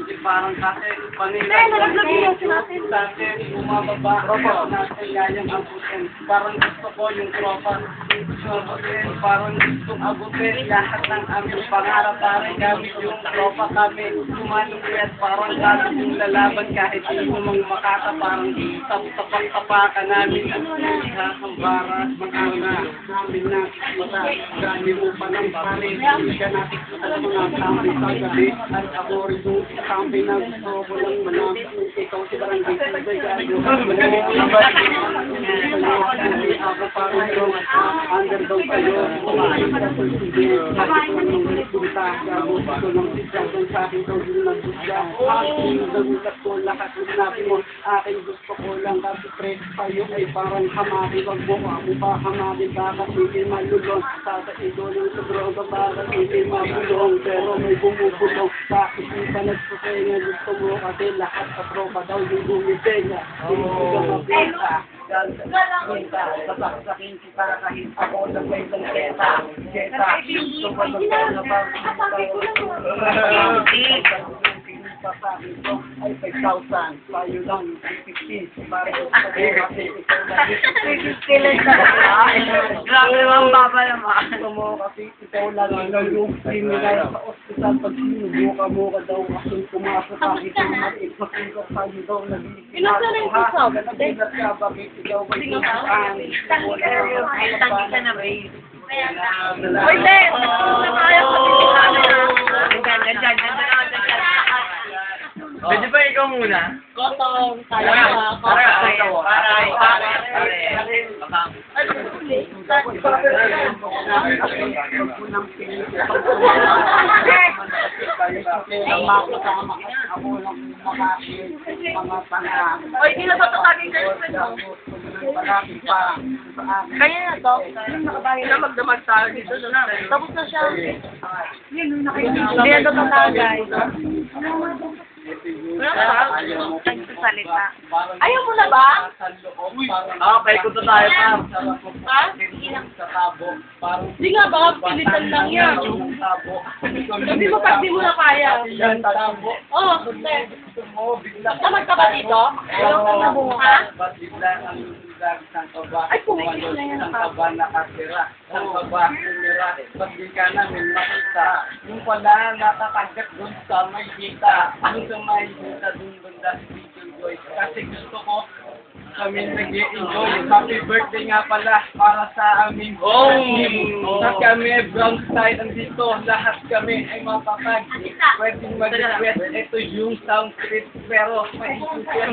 Hindi parang kasi Panginoon dati bumababa natin gayang abutin. Parang gusto ko yung tropa. Parang gustong abutin lahat ng aming pangarap. Parang gamit yung tropa kami. Tumanong parang gamit yung lalaban kahit sino mang makata. Parang tapak-tapakan namin at hambara. Mag-ana namin na mata. Gani mo pa ng pare. Hindi ka natin sa mga kampi sa gabi. At ako rin yung kampi na gusto ko lang manami. Ikaw si Barangay Sabay Gago. Ako parang yung underdog kayo. Kumain ka sa sige. Bakit ko nung nagpunta. Gago ko nung sisya. Kung sa akin daw yung nagbusya. Aking nagulat ko lahat ng nabi mo. Aking gusto ko lang kasi pre. Kayo ay parang hamaki. Wag mo ako pa hamaki. Baka hindi malulong. Sa idolong sa droga. Baka hindi mabulong. Pero may bumubulong. Bakit hindi ka nagsusenga? Gusto mo kasi lahat sa tropa daw yung bumisenga. Hindi ka mabenta. Kita, sasaksakin kita kahit ako na may sangketa. Keta, gusto ko lang na sasabi ko ay 5,000. Tayo lang, 50. Para sa kasi ikaw lang. Grabe naman, baba naman. Gusto mo kasi ikaw lang yung criminal sa ospital. Pag sinubuka mo ka daw kasi pumasok ka. Ito maliit, masinggap tayo daw nag-iisin. Ilang na rin sa sabi? Nagbigat ka, bakit ikaw ba yung Tangi ka na ba eh? Oy, Ben! Nagpunta tayo sa Pilipinas. Nandiyan. Pwede ba ikaw muna? Kotong, tayo Oy, hindi na ba ito taging girlfriend mo? Kaya na to. Hindi na magdamag tayo dito. Tapos na siya. Hindi na ito tatagay. Wala ba? Nagsasalita. Ayaw mo na ba? Okay, kunta tayo pa. Ha? Hindi nga ba? Pilitan lang yan. Sabi mo pag di mo na kaya. Oo, kunti. Tamad ka ba dito? Ayaw ka na bunga. Ay, pumikit na yan. Saan ka ba nakatira? Saan ka ba sumira? Pag di ka namin makita, yung pala natatanggap dun sa may kita. Yung sa may kita dun banda si Teacher Joy. Kasi gusto ko kami nag-i-enjoy. Happy birthday nga pala para sa aming na kami, brown style andito. Lahat kami ay mapapag. Pwedeng mag-request. Ito yung sound script. Pero may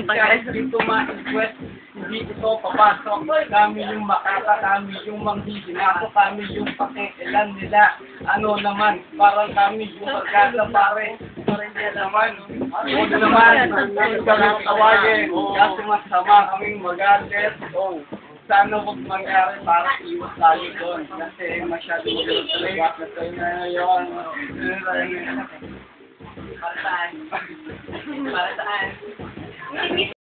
kahit dito ma-request. Hindi ito papasok. Kami yung makaka, kami yung manghihinako, kami yung pakikilan nila. Ano naman, parang kami yung pagkasa pare. Parang naman, huwag naman, kami tawagin. Kasi masama kaming magalit. Sana huwag mangyari para iwas tayo doon. Kasi masyadong yun talaga. Kasi na yun. Para saan? Para saan?